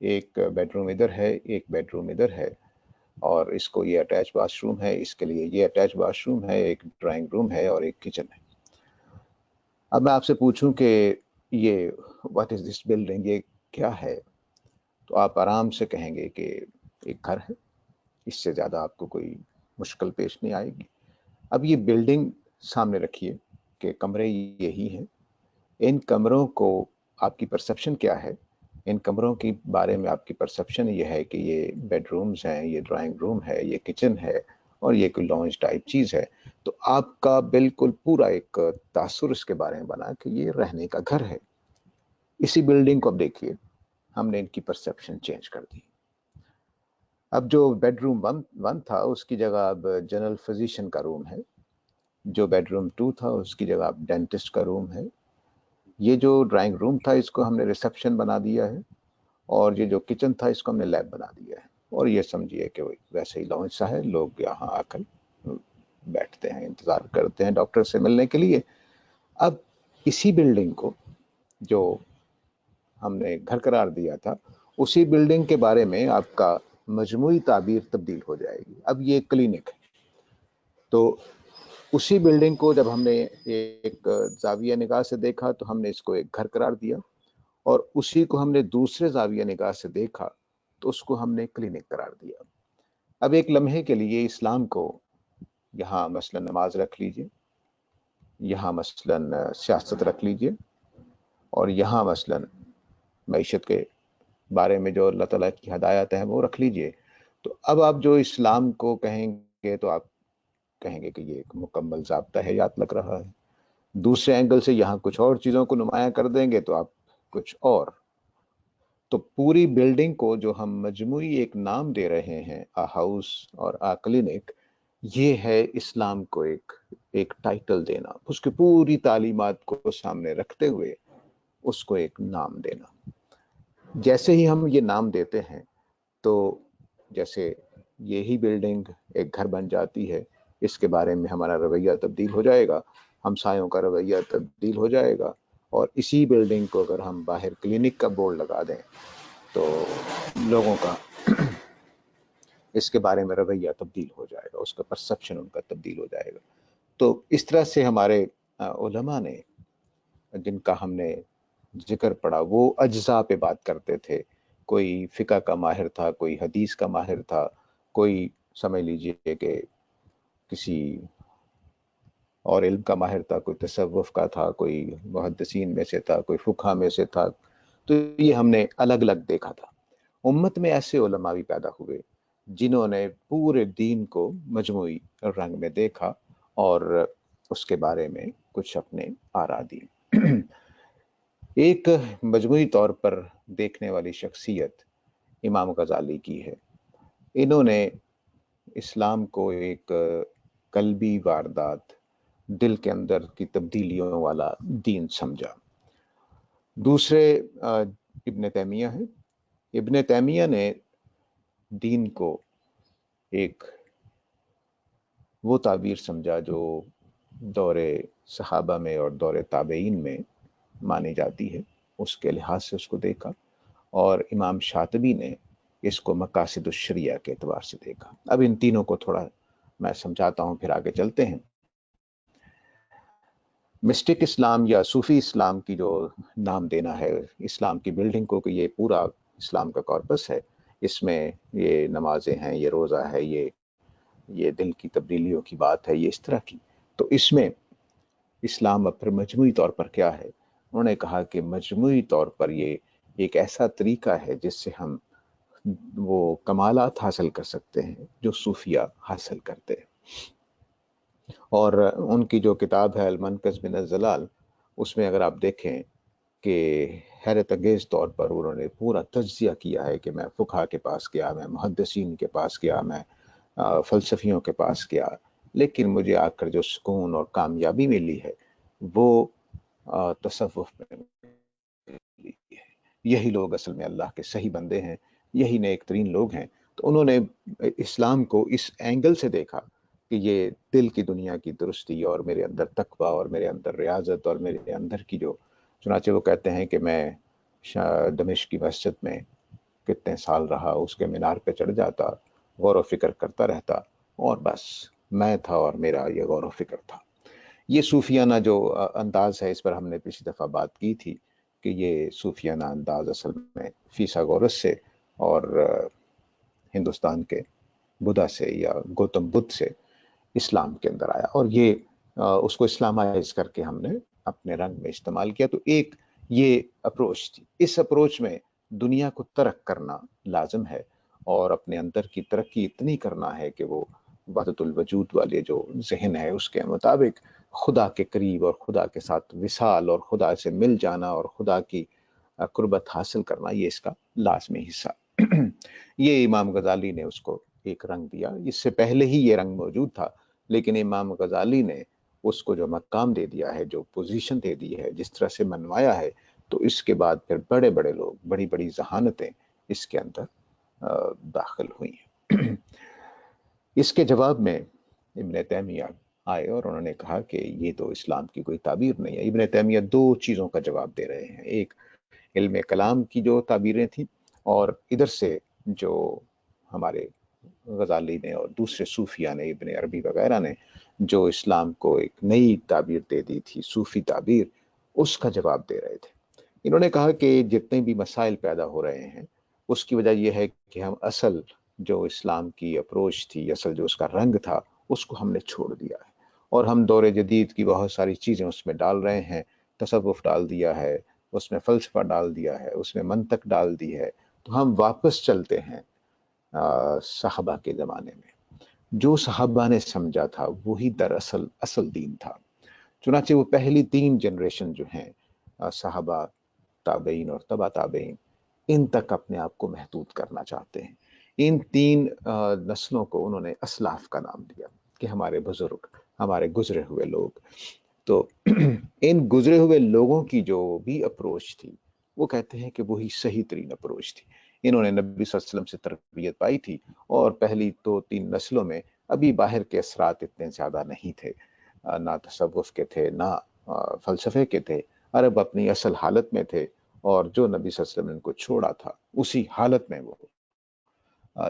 ایک بیڈروم ادھر ہے، ایک بیڈروم ادھر ہے، اور اس کو یہ اٹیچ واش روم ہے، اس کے لیے یہ اٹیچ واش روم ہے، ایک ڈرائنگ روم ہے اور ایک کچن ہے۔ اب میں آپ سے پوچھوں کہ یہ واٹ از دس بلڈنگ، یہ کیا ہے، تو آپ آرام سے کہیں گے کہ ایک گھر ہے، اس سے زیادہ آپ کو کوئی مشکل پیش نہیں آئے گی۔ اب یہ بلڈنگ سامنے رکھیے کہ کمرے یہی ہیں، ان کمروں کو آپ کی پرسپشن کیا ہے؟ ان کمروں کے بارے میں آپ کی پرسپشن یہ ہے کہ یہ بیڈ رومز ہیں، یہ ڈرائنگ روم ہے، یہ کچن ہے اور یہ کوئی لانج ٹائپ چیز ہے، تو آپ کا بالکل پورا ایک تاثر اس کے بارے میں بنا کہ یہ رہنے کا گھر ہے۔ اسی بلڈنگ کو اب دیکھیے، ہم نے ان کی پرسپشن چینج کر دی۔ اب جو بیڈ روم ون تھا اس کی جگہ اب جنرل فزیشین کا روم ہے، جو بیڈ روم 2 تھا اس کی جگہ اب ڈینٹسٹ کا روم ہے، یہ جو ڈرائنگ روم تھا اس کو ہم نے ریسپشن بنا دیا ہے، اور یہ جو کچن تھا اس کو ہم نے لیب بنا دیا ہے، اور یہ سمجھیے کہ ویسے ہی لانچ سا ہے، لوگ یہاں آ کر بیٹھتے ہیں، انتظار کرتے ہیں ڈاکٹر سے ملنے کے لیے۔ اب اسی بلڈنگ کو جو ہم نے گھر قرار دیا تھا، اسی بلڈنگ کے بارے میں آپ کا مجموعی تعبیر تبدیل ہو جائے گی۔ اب یہ کلینک ہے، تو اسی بلڈنگ کو جب ہم نے ایک زاویہ نگاہ سے دیکھا تو ہم نے اس کو ایک گھر قرار دیا، اور اسی کو ہم نے دوسرے زاویہ نگاہ سے دیکھا تو اس کو ہم نے کلینک قرار دیا۔ اب ایک لمحے کے لیے اسلام کو یہاں مثلا نماز رکھ لیجئے، یہاں مثلا سیاست رکھ لیجئے، اور یہاں مثلا معیشت کے بارے میں جو اللہ تعالیٰ کی ہدایات ہیں وہ رکھ لیجئے، تو اب آپ جو اسلام کو کہیں گے تو آپ کہیں گے کہ یہ ایک مکمل ضابطہ حیات لگ رہا ہے۔ دوسرے اینگل سے یہاں کچھ اور چیزوں کو نمایاں کر دیں گے تو آپ کچھ اور۔ تو پوری بلڈنگ کو جو ہم مجموعی ایک نام دے رہے ہیں، آ ہاؤس اور آ کلینک، یہ ہے اسلام کو ایک ٹائٹل دینا، اس کی پوری تعلیمات کو سامنے رکھتے ہوئے اس کو ایک نام دینا۔ جیسے ہی ہم یہ نام دیتے ہیں تو جیسے یہی بلڈنگ ایک گھر بن جاتی ہے، اس کے بارے میں ہمارا رویہ تبدیل ہو جائے گا، ہمسایوں کا رویہ تبدیل ہو جائے گا، اور اسی بلڈنگ کو اگر ہم باہر کلینک کا بورڈ لگا دیں تو لوگوں کا اس کے بارے میں رویہ تبدیل ہو جائے گا، اس کا پرسپشن ان کا تبدیل ہو جائے گا۔ تو اس طرح سے ہمارے علماء نے جن کا ہم نے ذکر پڑا وہ اجزاء پہ بات کرتے تھے، کوئی فقہ کا ماہر تھا، کوئی حدیث کا ماہر تھا، کوئی سمجھ لیجئے کہ کسی اور علم کا ماہر تھا، کوئی تصوف کا تھا، کوئی محدثین میں سے تھا، کوئی فقہ میں سے تھا، تو یہ ہم نے الگ الگ دیکھا تھا۔ امت میں ایسے علماء بھی پیدا ہوئے جنہوں نے پورے دین کو مجموعی رنگ میں دیکھا اور اس کے بارے میں کچھ اپنے آراء دی۔ ایک مجموعی طور پر دیکھنے والی شخصیت امام غزالی کی ہے۔ انہوں نے اسلام کو ایک قلبی واردات، دل کے اندر کی تبدیلیوں والا دین سمجھا۔ دوسرے ابن تیمیہ ہیں۔ ابن تیمیہ نے دین کو ایک وہ تعبیر سمجھا جو دور صحابہ میں اور دور تابعین میں مانی جاتی ہے، اس کے لحاظ سے اس کو دیکھا، اور امام شاطبی نے اس کو مقاصد الشریعہ کے اعتبار سے دیکھا۔ اب ان تینوں کو تھوڑا میں سمجھاتا ہوں، پھر آگے چلتے ہیں۔ مسٹک اسلام یا صوفی اسلام کی جو نام دینا ہے اسلام کی بلڈنگ کو کہ یہ پورا اسلام کا کارپس ہے، اس میں یہ نمازیں ہیں، یہ روزہ ہے، یہ دل کی تبدیلیوں کی بات ہے، یہ اس طرح کی، تو اس میں اسلام اب پھر مجموعی طور پر کیا ہے؟ انہوں نے کہا کہ مجموعی طور پر یہ ایک ایسا طریقہ ہے جس سے ہم وہ کمالات حاصل کر سکتے ہیں جو صوفیہ حاصل کرتے ہیں۔ اور ان کی جو کتاب ہے المنقذ من الضلال، اس میں اگر آپ دیکھیں کہ حیرت انگیز طور پر انہوں نے پورا تجزیہ کیا ہے کہ میں فقہا کے پاس گیا، میں محدثین کے پاس گیا، میں فلسفیوں کے پاس گیا، لیکن مجھے آ کر جو سکون اور کامیابی ملی ہے وہ تصوف میں ملی ہے۔ یہی لوگ اصل میں اللہ کے صحیح بندے ہیں، یہی نیک ترین لوگ ہیں۔ تو انہوں نے اسلام کو اس اینگل سے دیکھا کہ یہ دل کی دنیا کی درستی اور میرے اندر تقویٰ اور میرے اندر ریاضت اور میرے اندر کی جو، چنانچہ وہ کہتے ہیں کہ میں دمشق کی مسجد میں کتنے سال رہا، اس کے مینار پہ چڑھ جاتا، غور و فکر کرتا رہتا، اور بس میں تھا اور میرا یہ غور و فکر تھا۔ یہ صوفیانہ جو انداز ہے، اس پر ہم نے پچھلی دفعہ بات کی تھی کہ یہ صوفیانہ انداز اصل میں فیثاغورس سے اور ہندوستان کے بدھا سے یا گوتم بدھ سے اسلام کے اندر آیا، اور یہ اس کو اسلامائز کر کے ہم نے اپنے رنگ میں استعمال کیا۔ تو ایک یہ اپروچ تھی، اس اپروچ میں دنیا کو ترک کرنا لازم ہے، اور اپنے اندر کی ترقی اتنی کرنا ہے کہ وہ وحدت الوجود والے جو ذہن ہے اس کے مطابق خدا کے قریب اور خدا کے ساتھ وصال اور خدا سے مل جانا اور خدا کی قربت حاصل کرنا، یہ اس کا لازمی حصہ۔ یہ امام غزالی نے اس کو ایک رنگ دیا، اس سے پہلے ہی یہ رنگ موجود تھا، لیکن امام غزالی نے اس کو جو مقام دے دیا ہے، جو پوزیشن دے دی ہے، جس طرح سے منوایا ہے، تو اس کے بعد پھر بڑے بڑے لوگ، بڑی بڑی ذہانتیں اس کے اندر داخل ہوئی ہیں۔ اس کے جواب میں ابن تیمیہ آئے اور انہوں نے کہا کہ یہ تو اسلام کی کوئی تعبیر نہیں ہے۔ ابن تیمیہ دو چیزوں کا جواب دے رہے ہیں، ایک علم کلام کی جو تعبیریں تھیں، اور ادھر سے جو ہمارے غزالی نے اور دوسرے صوفیہ نے، ابن عربی وغیرہ نے جو اسلام کو ایک نئی تعبیر دے دی تھی، صوفی تعبیر، اس کا جواب دے رہے تھے۔ انہوں نے کہا کہ جتنے بھی مسائل پیدا ہو رہے ہیں اس کی وجہ یہ ہے کہ ہم اصل جو اسلام کی اپروچ تھی، اصل جو اس کا رنگ تھا، اس کو ہم نے چھوڑ دیا ہے، اور ہم دور جدید کی بہت ساری چیزیں اس میں ڈال رہے ہیں، تصوف ڈال دیا ہے، اس میں فلسفہ ڈال دیا ہے، اس میں منطق ڈال دی ہے۔ تو ہم واپس چلتے ہیں صحابہ کے زمانے میں، جو صحابہ نے سمجھا تھا وہی دراصل اصل دین تھا۔ چنانچہ وہ پہلی 3 جنریشن جو ہیں، صحابہ، تابعین اور تبع تابعین، ان تک اپنے آپ کو محدود کرنا چاہتے ہیں۔ ان 3 نسلوں کو انہوں نے اسلاف کا نام دیا کہ ہمارے بزرگ، ہمارے گزرے ہوئے لوگ۔ تو ان گزرے ہوئے لوگوں کی جو بھی اپروچ تھی، وہ کہتے ہیں کہ وہی صحیح ترین اپروچ تھی۔ انہوں نے نبی صلی اللہ علیہ وسلم سے تربیت پائی تھی، اور پہلی 2-3 نسلوں میں ابھی باہر کے اثرات اتنے زیادہ نہیں تھے، نہ تصوف کے تھے، نہ فلسفے کے تھے۔ عرب اپنی اصل حالت میں تھے، اور جو نبی صلی اللہ علیہ وسلم نے ان کو چھوڑا تھا اسی حالت میں وہ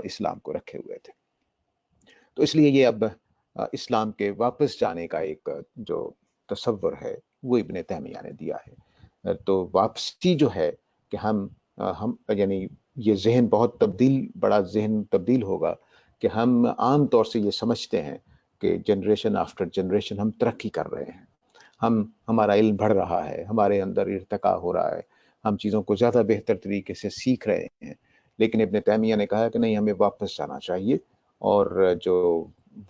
اسلام کو رکھے ہوئے تھے۔ تو اس لیے یہ اب اسلام کے واپس جانے کا ایک جو تصور ہے وہ ابن تیمیہ نے دیا ہے۔ تو واپسی جو ہے کہ ہم یعنی یہ ذہن بہت بڑا ذہن تبدیل ہوگا کہ ہم عام طور سے یہ سمجھتے ہیں کہ جنریشن آفٹر جنریشن ہم ترقی کر رہے ہیں، ہمارا علم بڑھ رہا ہے، ہمارے اندر ارتقاء ہو رہا ہے، ہم چیزوں کو زیادہ بہتر طریقے سے سیکھ رہے ہیں۔ لیکن ابن تیمیہ نے کہا کہ نہیں، ہمیں واپس جانا چاہیے، اور جو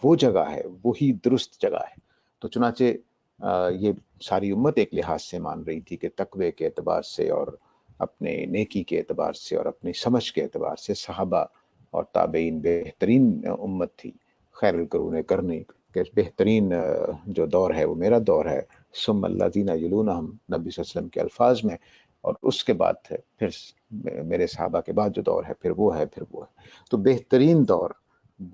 وہ جگہ ہے وہی درست جگہ ہے۔ تو چنانچہ یہ ساری امت ایک لحاظ سے مان رہی تھی کہ تقوی کے اعتبار سے اور اپنے نیکی کے اعتبار سے اور اپنی سمجھ کے اعتبار سے صحابہ اور تابعین بہترین امت تھی، خیر القرون کرنی، کہ بہترین جو دور ہے وہ میرا دور ہے، ثم الذین یلونہم، نبی صلی اللہ علیہ وسلم کے الفاظ میں، اور اس کے بعد پھر میرے صحابہ کے بعد جو دور ہے پھر وہ ہے۔ تو بہترین دور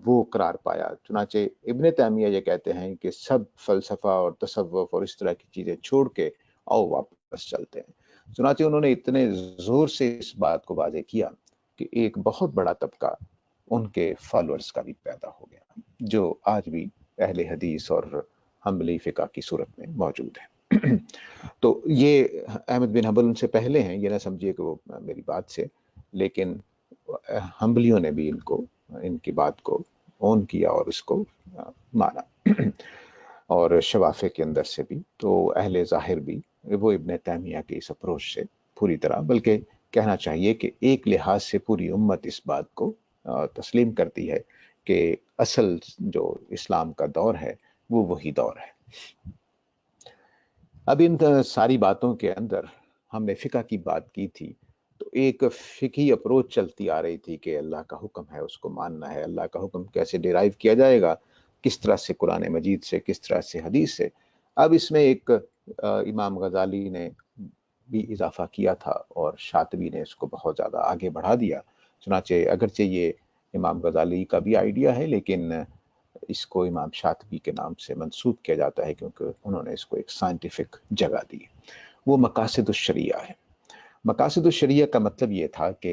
وہ قرار پایا۔ چنانچہ ابن تیمیہ یہ کہتے ہیں کہ سب فلسفہ اور تصوف اور اس طرح کی چیزیں چھوڑ کے آؤ واپس چلتے ہیں۔ چنانچہ انہوں نے اتنے زور سے اس بات کو واضح کیا کہ ایک بہت بڑا طبقہ ان کے فالورز کا بھی پیدا ہو گیا، جو آج بھی اہل حدیث اور حنبلی فقہ کی صورت میں موجود ہے۔ تو یہ احمد بن حنبل ان سے پہلے ہیں، یہ نہ سمجھیے کہ وہ میری بات سے، لیکن حنبلیوں نے بھی ان کی بات کو اون کیا اور اس کو مانا، اور شوافے کے اندر سے بھی، تو اہل ظاہر بھی وہ ابن تیمیہ کے اس اپروچ سے پوری طرح، بلکہ کہنا چاہیے کہ ایک لحاظ سے پوری امت اس بات کو تسلیم کرتی ہے کہ اصل جو اسلام کا دور ہے وہ وہی دور ہے۔ اب ان ساری باتوں کے اندر ہم نے فقہ کی بات کی تھی، تو ایک فقہی اپروچ چلتی آ رہی تھی کہ اللہ کا حکم ہے اس کو ماننا ہے، اللہ کا حکم کیسے ڈیرائیو کیا جائے گا، کس طرح سے قرآن مجید سے، کس طرح سے حدیث سے۔ اب اس میں ایک امام غزالی نے بھی اضافہ کیا تھا، اور شاطبی نے اس کو بہت زیادہ آگے بڑھا دیا۔ چنانچہ اگرچہ یہ امام غزالی کا بھی آئیڈیا ہے، لیکن اس کو امام شاطبی کے نام سے منسوب کیا جاتا ہے کیونکہ انہوں نے اس کو ایک سائنٹیفک جگہ دی۔ وہ مقاصد الشریعہ ہے۔ مقاصد الشریعہ کا مطلب یہ تھا کہ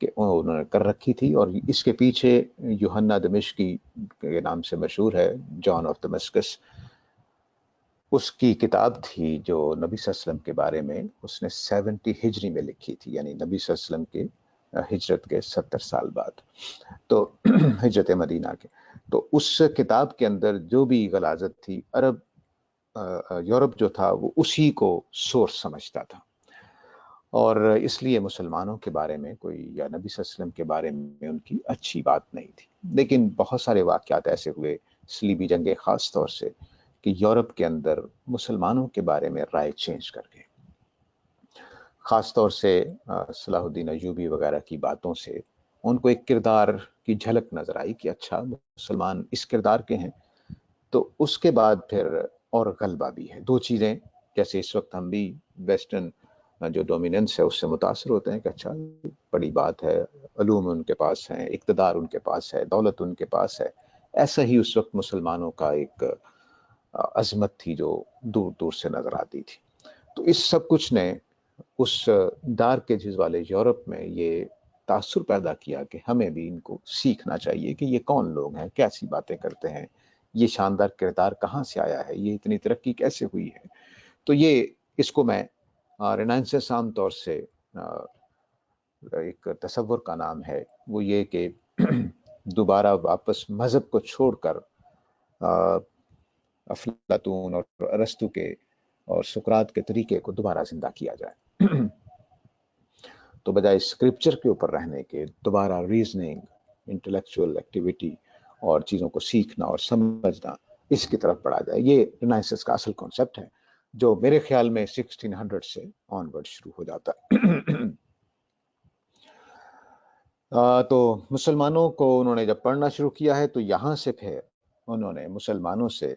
کہ انہوں نے کر رکھی تھی، اور اس کے پیچھے یوحنا دمشقی کے نام سے مشہور ہے، جان آف دمشقس، اس کی کتاب تھی جو نبی صلی اللہ علیہ وسلم کے بارے میں اس نے 70 ہجری میں لکھی تھی، یعنی نبی صلی اللہ علیہ وسلم کے ہجرت کے 70 سال بعد، تو ہجرت مدینہ کے. تو اس کتاب کے اندر جو بھی غلاظت تھی، عرب یورپ جو تھا وہ اسی کو سورس سمجھتا تھا، اور اس لیے مسلمانوں کے بارے میں کوئی، یا نبی صلی اللہ علیہ وسلم کے بارے میں ان کی اچھی بات نہیں تھی. لیکن بہت سارے واقعات ایسے ہوئے، صلیبی جنگیں خاص طور سے، کہ یورپ کے اندر مسلمانوں کے بارے میں رائے چینج کر گئے. خاص طور سے صلاح الدین ایوبی وغیرہ کی باتوں سے ان کو ایک کردار کی جھلک نظر آئی کہ اچھا مسلمان اس کردار کے ہیں. تو اس کے بعد پھر اور غلبہ بھی ہے. دو چیزیں، جیسے اس وقت ہم بھی ویسٹرن جو ڈومیننس ہے اس سے متاثر ہوتے ہیں کہ اچھا بڑی بات ہے، علوم ان کے پاس ہیں، اقتدار ان کے پاس ہے، دولت ان کے پاس ہے. ایسا ہی اس وقت مسلمانوں کا ایک عظمت تھی جو دور دور سے نظر آتی تھی. تو اس سب کچھ نے اس ڈارک ایجز والے یورپ میں یہ تاثر پیدا کیا کہ ہمیں بھی ان کو سیکھنا چاہیے کہ یہ کون لوگ ہیں، کیسی باتیں کرتے ہیں، یہ شاندار کردار کہاں سے آیا ہے، یہ اتنی ترقی کیسے ہوئی ہے. تو یہ اس کو میں رینائنسس عام طور سے ایک تصور کا نام ہے، وہ یہ کہ دوبارہ واپس مذہب کو چھوڑ کر افلاطون اور ارسطو کے اور سقراط کے طریقے کو دوبارہ زندہ کیا جائے. تو بجائے اسکرپچر کے اوپر رہنے کے دوبارہ ریزننگ، انٹلیکچوئل ایکٹیویٹی اور چیزوں کو سیکھنا اور سمجھنا، اس کی طرف بڑھا جائے. یہ رینائنسس کا اصل کانسیپٹ ہے جو میرے خیال میں 1600 سے آن ورڈ شروع ہو جاتا ہے. تو مسلمانوں کو انہوں نے جب پڑھنا شروع کیا ہے تو یہاں سے پھر انہوں نے مسلمانوں سے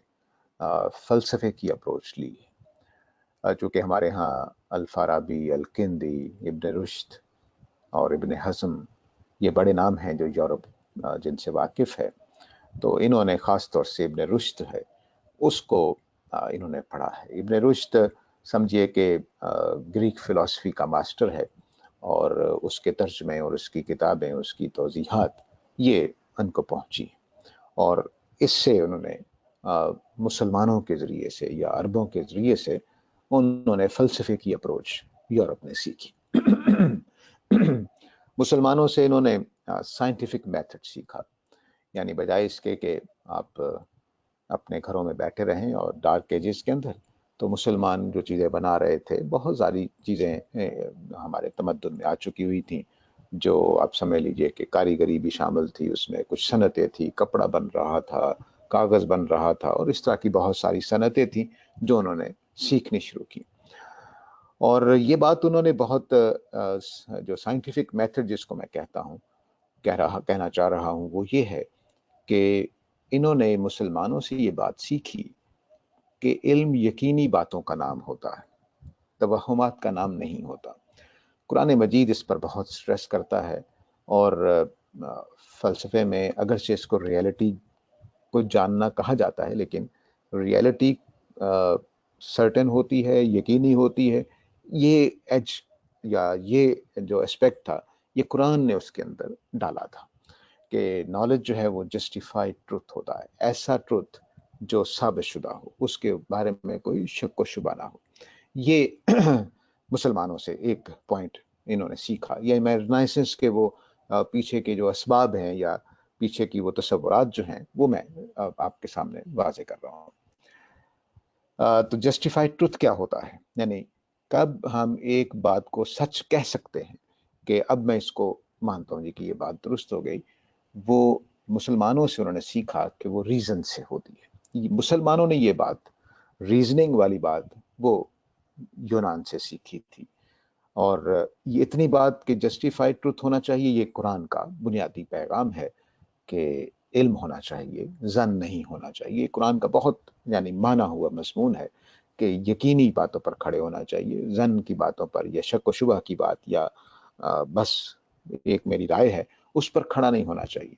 فلسفے کی اپروچ لی، چونکہ ہمارے ہاں الفارابی، الکندی، ابن رشد اور ابن حزم یہ بڑے نام ہیں جو یورپ جن سے واقف ہے. تو انہوں نے خاص طور سے ابن رشد ہے اس کو انہوں نے پڑھا ہے. ابن رشد سمجھیے کہ گریک فلسفی کا ماسٹر ہے، اور اس کے ترجمے اور اس کی کتابیں، اس کی توضیحات یہ ان کو پہنچی، اور اس سے انہوں نے مسلمانوں کے ذریعے سے یا عربوں کے ذریعے سے انہوں نے فلسفے کی اپروچ یورپ نے سیکھی. مسلمانوں سے انہوں نے سائنٹیفک میتھڈ سیکھا، یعنی بجائے اس کے کہ آپ اپنے گھروں میں بیٹھے رہیں اور ڈارک ایجز کے اندر، تو مسلمان جو چیزیں بنا رہے تھے، بہت ساری چیزیں ہمارے تمدن میں آ چکی ہوئی تھیں جو آپ سمجھ لیجئے کہ کاریگری بھی شامل تھی، اس میں کچھ صنعتیں تھی، کپڑا بن رہا تھا، کاغذ بن رہا تھا، اور اس طرح کی بہت ساری صنعتیں تھیں جو انہوں نے سیکھنی شروع کی. اور یہ بات انہوں نے بہت جو سائنٹیفک میتھڈ جس کو میں کہنا چاہ رہا ہوں وہ یہ ہے کہ انہوں نے مسلمانوں سے یہ بات سیکھی کہ علم یقینی باتوں کا نام ہوتا ہے، توہمات کا نام نہیں ہوتا. قرآن مجید اس پر بہت سٹریس کرتا ہے، اور فلسفے میں اگرچہ اس کو ریئلٹی کو جاننا کہا جاتا ہے، لیکن ریئلٹی سرٹن ہوتی ہے، یقینی ہوتی ہے. یہ ایج یا یہ جو اسپیکٹ تھا یہ قرآن نے اس کے اندر ڈالا تھا کہ نالج جو ہے وہ جسٹیفائڈ ٹروتھ ہوتا ہے، ایسا ٹروتھ جو ثابت شدہ ہو، اس کے بارے میں کوئی شک و شبہ نہ ہو. یہ مسلمانوں سے ایک پوائنٹ انہوں نے سیکھا. یہ میں رینائنسس کے وہ پیچھے کے جو اسباب ہیں یا پیچھے کی وہ تصورات جو ہیں وہ میں آپ کے سامنے واضح کر رہا ہوں. تو جسٹیفائڈ ٹروتھ کیا ہوتا ہے، یعنی کب ہم ایک بات کو سچ کہہ سکتے ہیں کہ اب میں اس کو مانتا ہوں جی کہ یہ بات درست ہو گئی. وہ مسلمانوں سے انہوں نے سیکھا کہ وہ ریزن سے ہوتی ہے. مسلمانوں نے یہ بات، ریزننگ والی بات، وہ یونان سے سیکھی تھی. اور یہ اتنی بات کہ جسٹیفائڈ ٹروتھ ہونا چاہیے، یہ قرآن کا بنیادی پیغام ہے کہ علم ہونا چاہیے، ظن نہیں ہونا چاہیے. قرآن کا بہت یعنی مانا ہوا مضمون ہے کہ یقینی باتوں پر کھڑے ہونا چاہیے، ظن کی باتوں پر یا شک و شبہ کی بات یا بس ایک میری رائے ہے اس پر کھڑا نہیں ہونا چاہیے.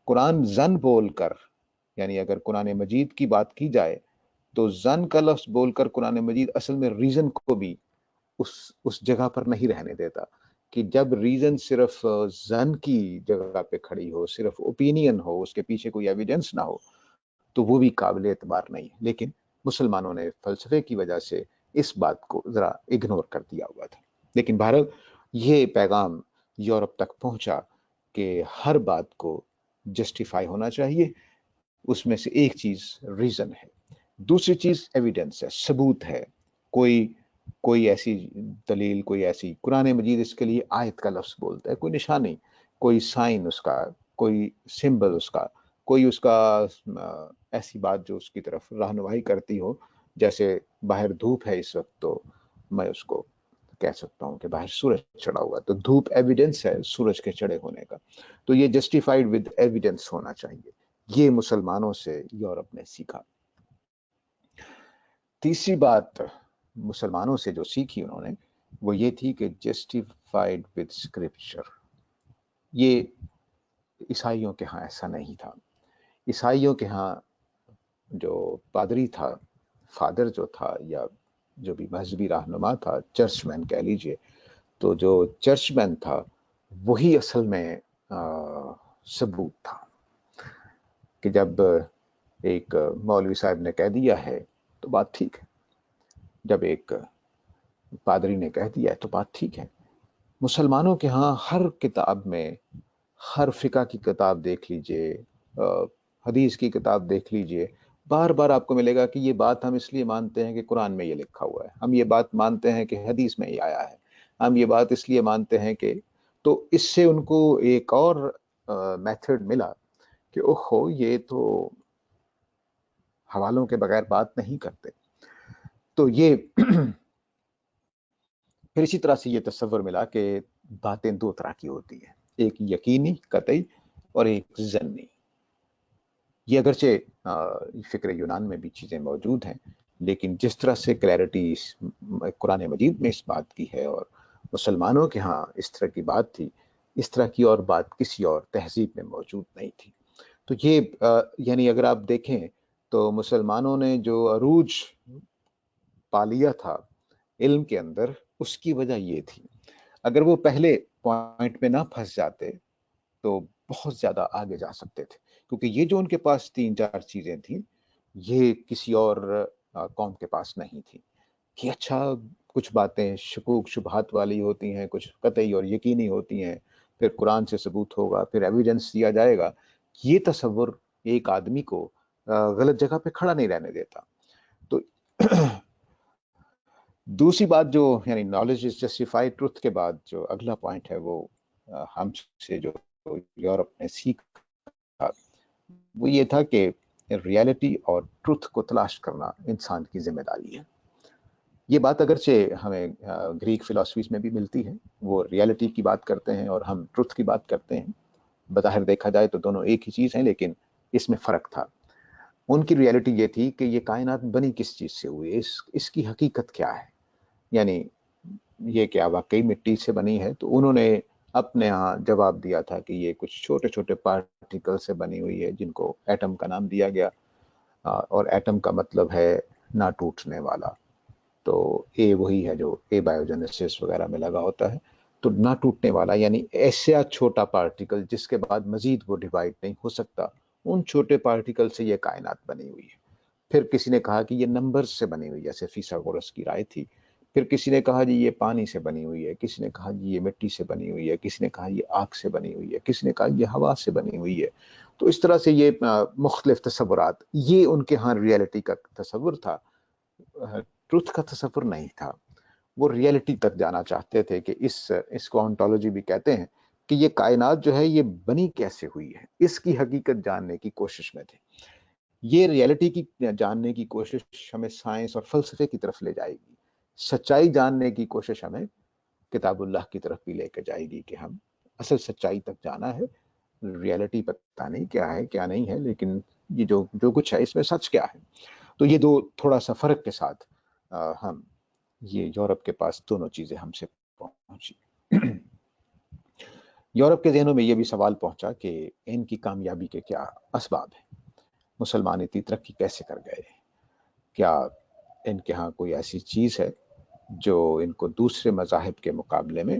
قرآن ظن بول کر، یعنی اگر قرآن مجید کی بات کی جائے تو ظن کا لفظ بول کر قرآن مجید اصل میں ریزن کو بھی اس جگہ پر نہیں رہنے دیتا کہ جب ریزن صرف زن کی جگہ پہ کھڑی ہو، صرف اوپینین ہو، اس کے پیچھے کوئی ایویڈنس نہ ہو، تو وہ بھی قابل اعتبار نہیں ہے. لیکن مسلمانوں نے فلسفے کی وجہ سے اس بات کو ذرا اگنور کر دیا ہوا تھا. لیکن بہرحال یہ پیغام یورپ تک پہنچا کہ ہر بات کو جسٹیفائی ہونا چاہیے. اس میں سے ایک چیز ریزن ہے، دوسری چیز ایویڈنس ہے، ثبوت ہے. کوئی ایسی دلیل، کوئی ایسی، قرآن مجید اس کے لیے آیت کا لفظ بولتا ہے، کوئی نشانی، کوئی سائن اس کا، کوئی سمبل اس کا، کوئی اس کا ایسی بات جو اس کی طرف رہنمائی کرتی ہو. جیسے باہر دھوپ ہے اس وقت، تو میں اس کو کہہ سکتا ہوں کہ باہر سورج چڑھا ہوا، تو دھوپ ایویڈنس ہے سورج کے چڑھے ہونے کا. تو یہ جسٹیفائیڈ ود ایویڈنس ہونا چاہیے. یہ مسلمانوں سے یورپ نے سیکھا. تیسری بات مسلمانوں سے جو سیکھی انہوں نے، وہ یہ تھی کہ جسٹیفائیڈ ود اسکرپچر. یہ عیسائیوں کے ہاں ایسا نہیں تھا. عیسائیوں کے ہاں جو پادری تھا، فادر جو تھا، یا جو بھی مذہبی رہنما تھا، چرچ مین کہہ لیجئے، تو جو چرچ مین تھا وہی اصل میں ثبوت تھا. کہ جب ایک مولوی صاحب نے کہہ دیا ہے تو بات ٹھیک ہے، جب ایک پادری نے کہہ دیا ہے تو بات ٹھیک ہے. مسلمانوں کے ہاں ہر کتاب میں، ہر فقہ کی کتاب دیکھ لیجئے، حدیث کی کتاب دیکھ لیجئے، بار بار آپ کو ملے گا کہ یہ بات ہم اس لیے مانتے ہیں کہ قرآن میں یہ لکھا ہوا ہے، ہم یہ بات مانتے ہیں کہ حدیث میں یہ آیا ہے، ہم یہ بات اس لیے مانتے ہیں کہ. تو اس سے ان کو ایک اور میتھڈ ملا کہ اوہو یہ تو حوالوں کے بغیر بات نہیں کرتے. تو یہ پھر اسی طرح سے یہ تصور ملا کہ باتیں دو طرح کی ہوتی ہیں، ایک یقینی قطعی اور ایک ظنی. یہ اگرچہ فکر یونان میں بھی چیزیں موجود ہیں، لیکن جس طرح سے کلیرٹی قرآن مجید میں اس بات کی ہے اور مسلمانوں کے ہاں اس طرح کی بات تھی، اس طرح کی اور بات کسی اور تہذیب میں موجود نہیں تھی. تو یہ یعنی اگر آپ دیکھیں تو مسلمانوں نے جو عروج پا لیا تھا علم کے اندر، اس کی وجہ یہ تھی. اگر وہ پہلے پوائنٹ میں نہ پھنس جاتے تو بہت زیادہ آگے جا سکتے تھے، کیونکہ یہ جو ان کے پاس 3-4 چیزیں تھیں، یہ کسی اور قوم کے پاس نہیں تھی. کہ اچھا کچھ باتیں شکوک شبہات والی ہوتی ہیں، کچھ قطعی اور یقینی ہوتی ہیں، پھر قرآن سے ثبوت ہوگا، پھر ایویڈنس دیا جائے گا. یہ تصور ایک آدمی کو غلط جگہ پہ کھڑا نہیں رہنے دیتا. تو دوسری بات جو یعنی نالج از جسٹیفائیڈ ٹروتھ کے بعد جو اگلا پوائنٹ ہے، وہ ہم سے جو یورپ نے سیکھا، وہ یہ تھا کہ ریالٹی اور ٹروتھ کو تلاش کرنا انسان کی ذمہ داری ہے. یہ بات اگرچہ ہمیں گریک فلاسفیز میں بھی ملتی ہے، وہ ریالٹی کی بات کرتے ہیں اور ہم ٹروتھ کی بات کرتے ہیں. بظاہر دیکھا جائے تو دونوں ایک ہی چیز ہیں، لیکن اس میں فرق تھا. ان کی ریالٹی یہ تھی کہ یہ کائنات بنی کس چیز سے ہوئی ہے، اس کی حقیقت کیا ہے. یعنی یہ کیا واقعی مٹی سے بنی ہے؟ تو انہوں نے اپنے ہاں جواب دیا تھا کہ یہ کچھ چھوٹے چھوٹے پارٹیکل سے بنی ہوئی ہے، جن کو ایٹم کا نام دیا گیا. اور ایٹم کا مطلب ہے نہ ٹوٹنے والا. تو اے وہی ہے جو اے بایوجینیسس وغیرہ میں لگا ہوتا ہے. تو نہ ٹوٹنے والا یعنی ایسا چھوٹا پارٹیکل جس کے بعد مزید وہ ڈیوائڈ نہیں ہو سکتا، ان چھوٹے پارٹیکل سے یہ کائنات بنی ہوئی ہے. پھر کسی نے کہا کہ یہ نمبرز سے بنی ہوئی ہے، جیسے فیثاغورس کی رائے تھی. پھر کسی نے کہا جی یہ پانی سے بنی ہوئی ہے، کسی نے کہا جی یہ مٹی سے بنی ہوئی ہے، کسی نے کہا یہ آگ سے بنی ہوئی ہے، کسی نے کہا یہ ہوا سے بنی ہوئی ہے. تو اس طرح سے یہ مختلف تصورات، یہ ان کے ہاں ریالٹی کا تصور تھا، ٹروتھ کا تصور نہیں تھا. وہ ریالٹی تک جانا چاہتے تھے کہ اس کو آنٹولوجی بھی کہتے ہیں، کہ یہ کائنات جو ہے یہ بنی کیسے ہوئی ہے، اس کی حقیقت جاننے کی کوشش میں تھے. یہ ریالٹی کی جاننے کی کوشش ہمیں سائنس اور فلسفے کی طرف لے جائے گی. سچائی جاننے کی کوشش ہمیں کتاب اللہ کی طرف بھی لے کے جائے گی کہ ہم اصل سچائی تک جانا ہے. ریالٹی پتہ نہیں کیا ہے کیا نہیں ہے، لیکن یہ جو کچھ ہے اس میں سچ کیا ہے. تو یہ دو تھوڑا سا فرق کے ساتھ ہم یہ یورپ کے پاس دونوں چیزیں ہم سے پہنچی. یورپ کے ذہنوں میں یہ بھی سوال پہنچا کہ ان کی کامیابی کے کیا اسباب ہیں، مسلمان اتنی ترقی کیسے کر گئے، کیا ان کے ہاں کوئی ایسی چیز ہے جو ان کو دوسرے مذاہب کے مقابلے میں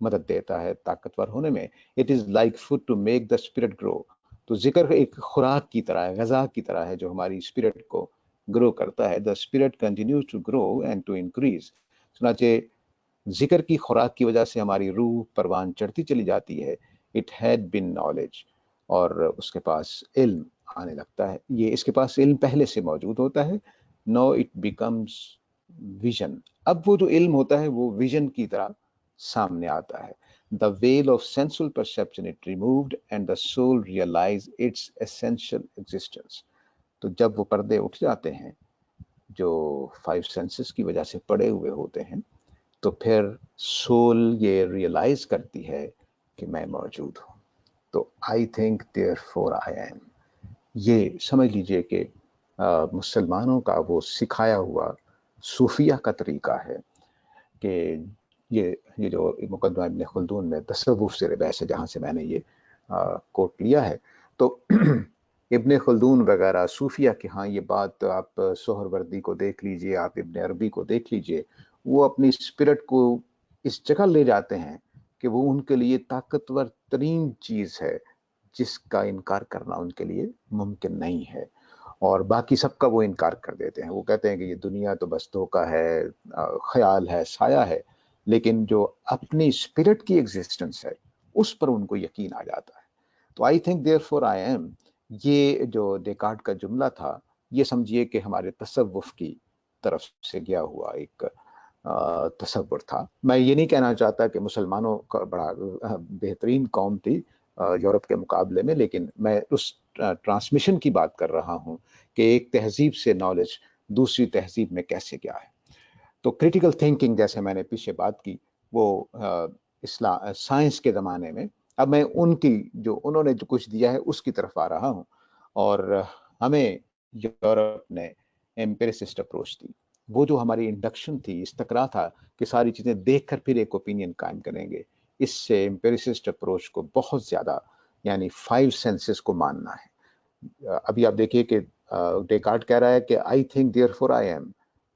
مدد دیتا ہے طاقتور ہونے میں. It is like food to make the spirit grow. تو ذکر ایک خوراک کی طرح ہے، غذا کی طرح ہے جو ہماری اسپرٹ کو گرو کرتا ہے. The spirit continues to grow and to increase. چنانچہ ذکر کی خوراک کی وجہ سے ہماری روح پروان چڑھتی چلی جاتی ہے. اٹ ہیڈ بن نالج، اور اس کے پاس علم آنے لگتا ہے. یہ اس کے پاس علم پہلے سے موجود ہوتا ہے. نو اٹ بیکمز ویژن. اب وہ جو علم ہوتا ہے وہ ویژن کی طرح سامنے آتا ہے. The veil of sensual perception it removed and the soul realized its essential existence. تو جب وہ پردے اٹھ جاتے ہیں جو 5 senses کی وجہ سے پڑے ہوئے ہوتے ہیں، تو پھر سول یہ ریئلائز کرتی ہے کہ میں موجود ہوں. تو I think therefore I am. یہ سمجھ لیجئے کہ مسلمانوں کا وہ سکھایا ہوا صوفیہ کا طریقہ ہے کہ یہ جو مقدمہ ابن خلدون میں تصوف سے بحث ہے جہاں سے میں نے یہ کوٹ لیا ہے. تو ابن خلدون وغیرہ صوفیہ کے ہاں یہ بات آپ سہروردی کو دیکھ لیجئے، آپ ابن عربی کو دیکھ لیجئے، وہ اپنی اسپرٹ کو اس جگہ لے جاتے ہیں کہ وہ ان کے لیے طاقتور ترین چیز ہے جس کا انکار کرنا ان کے لیے ممکن نہیں ہے، اور باقی سب کا وہ انکار کر دیتے ہیں. وہ کہتے ہیں کہ یہ دنیا تو بس دھوکہ ہے، خیال ہے، سایہ ہے، لیکن جو اپنی اسپرٹ کی ایگزسٹنس ہے اس پر ان کو یقین آ جاتا ہے. تو آئی تھنک دیئر فور آئی ایم، یہ جو ڈیکارٹ کا جملہ تھا، یہ سمجھیے کہ ہمارے تصوف کی طرف سے گیا ہوا ایک تصور تھا. میں یہ نہیں کہنا چاہتا کہ مسلمانوں کا بڑا بہترین قوم تھی یورپ کے مقابلے میں، لیکن میں اس ٹرانسمیشن کی بات کر رہا ہوں کہ ایک تہذیب سے نالج دوسری تہذیب میں کیسے گیا ہے. تو کریٹیکل تھنکنگ جیسے میں نے پیچھے بات کی، وہ سائنس کے زمانے میں، اب میں ان کی جو انہوں نے جو کچھ دیا ہے اس کی طرف آ رہا ہوں. اور ہمیں یورپ نے ایمپیریسسٹ اپروچ دی، وہ جو ہماری انڈکشن تھی، استقرا تھا کہ ساری چیزیں دیکھ کر پھر ایک اوپینین قائم کریں گے، اس سے ایمپیریسسٹ اپروچ کو بہت زیادہ، یعنی 5 سینسز کو ماننا ہے. ابھی آپ دیکھیے کہ ڈیکارٹ کہہ رہا ہے کہ آئی تھنک دیئر فور آئی ایم،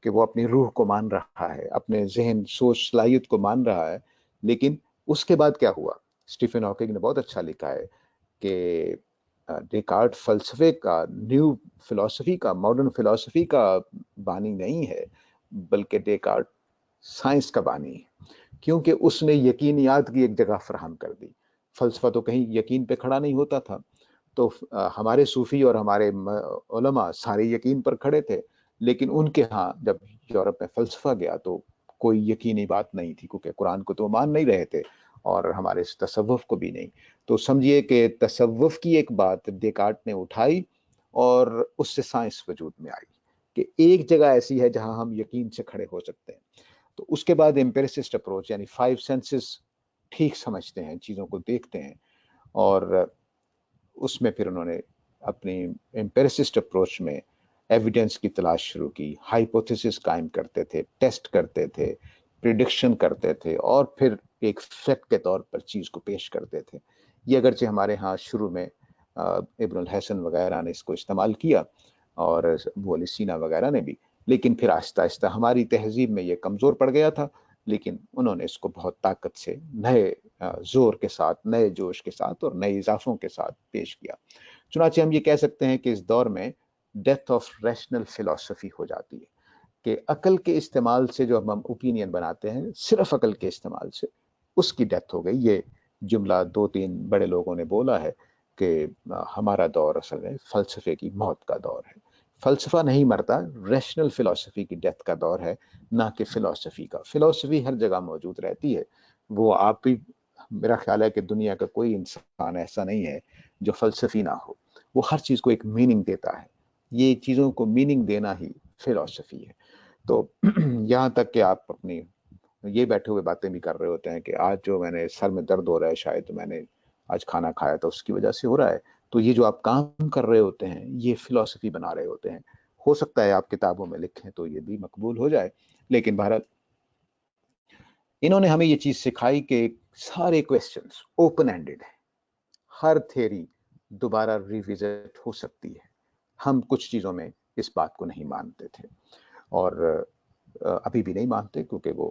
کہ وہ اپنی روح کو مان رہا ہے، اپنے ذہن سوچ صلاحیت کو مان رہا ہے. لیکن اس کے بعد کیا ہوا؟ اسٹیفن ہاکنگ نے بہت اچھا لکھا ہے کہ ڈیکارٹ فلسفے کا، نیو فلسفی کا، ماڈرن فلسفی کا بانی نہیں ہے، بلکہ ڈیکارٹ سائنس کا بانی ہے، کیونکہ اس نے یقینیات کی ایک جگہ فراہم کر دی. فلسفہ تو کہیں یقین پہ کھڑا نہیں ہوتا تھا. تو ہمارے صوفی اور ہمارے علماء سارے یقین پر کھڑے تھے، لیکن ان کے ہاں جب یورپ میں فلسفہ گیا تو کوئی یقینی بات نہیں تھی، کیونکہ قرآن کو تو مان نہیں رہے تھے اور ہمارے تصوف کو بھی نہیں. تو سمجھیے کہ تصوف کی ایک بات ڈیکارٹ نے اٹھائی اور اس سے سائنس وجود میں آئی کہ ایک جگہ ایسی ہے جہاں ہم یقین سے کھڑے ہو سکتے ہیں. تو اس کے بعد ایمپیریسسٹ اپروچ، یعنی 5 سینسز ٹھیک سمجھتے ہیں، چیزوں کو دیکھتے ہیں، اور اس میں پھر انہوں نے اپنی ایمپیریسسٹ اپروچ میں ایویڈنس کی تلاش شروع کی، ہائپوتھیسس قائم کرتے تھے، ٹیسٹ کرتے تھے، پریڈکشن کرتے تھے، اور پھر ایک فیکٹ کے طور پر چیز کو پیش کرتے تھے. یہ اگرچہ ہمارے ہاں شروع میں ابن الحسن وغیرہ نے اس کو استعمال کیا اور ابو علی سینا وغیرہ نے بھی، لیکن پھر آہستہ آہستہ ہماری تہذیب میں یہ کمزور پڑ گیا تھا، لیکن انہوں نے اس کو بہت طاقت سے نئے زور کے ساتھ، نئے جوش کے ساتھ اور نئے اضافوں کے ساتھ پیش کیا. چنانچہ ہم یہ کہہ سکتے ہیں کہ اس دور میں ڈیتھ آف ریشنل فلسفی ہو جاتی ہے کہ عقل کے استعمال سے جو ہم اوپینین بناتے ہیں، صرف عقل کے استعمال سے، اس کی ڈیتھ ہو گئی. یہ جملہ 2-3 بڑے لوگوں نے بولا ہے کہ ہمارا دور اصل میں فلسفے کی موت کا دور ہے. فلسفہ نہیں مرتا، ریشنل فلسفی کی ڈیتھ کا دور ہے، نہ کہ فلسفی کا. فلسفی ہر جگہ موجود رہتی ہے. وہ آپ بھی، میرا خیال ہے کہ دنیا کا کوئی انسان ایسا نہیں ہے جو فلسفی نہ ہو. وہ ہر چیز کو ایک میننگ دیتا ہے. یہ چیزوں کو میننگ دینا ہی فلسفی ہے. تو یہاں تک کہ آپ اپنی یہ بیٹھے ہوئے باتیں بھی کر رہے ہوتے ہیں کہ آج جو میں نے سر میں درد ہو رہا ہے، شاید میں نے آج کھانا کھایا تو اس کی وجہ سے ہو رہا ہے. تو یہ جو آپ کام کر رہے ہوتے ہیں یہ فلسفی بنا رہے ہوتے ہیں. ہو سکتا ہے آپ کتابوں میں لکھیں تو یہ بھی مقبول ہو جائے، لیکن بہرحال انہوں نے ہمیں یہ چیز سکھائی کہ سارے کویسچنز اوپن اینڈڈ ہیں، ہر تھیری دوبارہ ریویزٹ ہو سکتی ہے. ہم کچھ چیزوں میں اس بات کو نہیں مانتے تھے اور ابھی بھی نہیں مانتے، کیونکہ وہ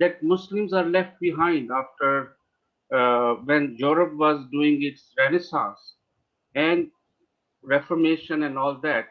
that Muslims are left behind after when Europe was doing its Renaissance and Reformation and all that.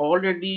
already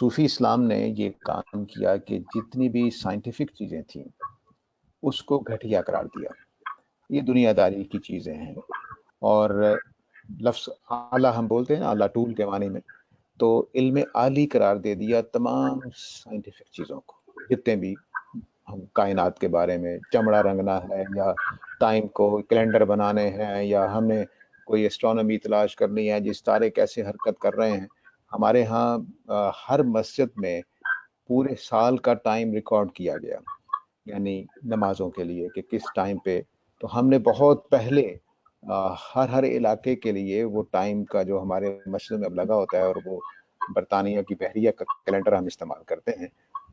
صوفی اسلام نے یہ کام کیا کہ جتنی بھی سائنٹیفک چیزیں تھیں اس کو گھٹیا قرار دیا. یہ دنیا داری کی چیزیں ہیں، اور لفظ اعلیٰ ہم بولتے ہیں نا، اعلیٰ ٹول کے معنی میں، تو علم عالی قرار دے دیا تمام سائنٹیفک چیزوں کو. جتنے بھی ہم کائنات کے بارے میں، چمڑا رنگنا ہے یا ٹائم کو کیلنڈر بنانے ہیں یا ہمیں کوئی اسٹرانومی تلاش کرنی ہے، جس تارے کیسے حرکت کر رہے ہیں. ہمارے ہاں ہر مسجد میں پورے سال کا ٹائم ریکارڈ کیا گیا، یعنی نمازوں کے لیے کہ کس ٹائم پہ. تو ہم نے بہت پہلے ہر علاقے کے لیے وہ ٹائم کا جو ہمارے مسجد میں اب لگا ہوتا ہے، اور وہ برطانیہ کی بحریہ کا کیلنڈر ہم استعمال کرتے ہیں،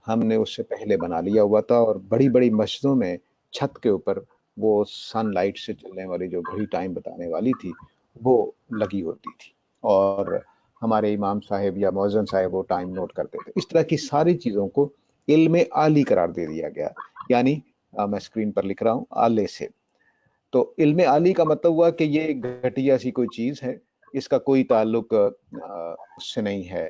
ہم نے اس سے پہلے بنا لیا ہوا تھا. اور بڑی بڑی مسجدوں میں چھت کے اوپر وہ سن لائٹ سے چلنے والی جو گھڑی ٹائم بتانے والی تھی وہ لگی ہوتی تھی، اور ہمارے امام صاحب یا مؤذن صاحب وہ ٹائم نوٹ کرتے تھے. اس طرح کی ساری چیزوں کو علم عالی قرار دے دیا گیا. یعنی میں اسکرین پر لکھ رہا ہوں آلے سے. تو علم عالی کا مطلب ہوا کہ یہ گھٹیا سی کوئی چیز ہے، اس کا کوئی تعلق اس سے نہیں ہے،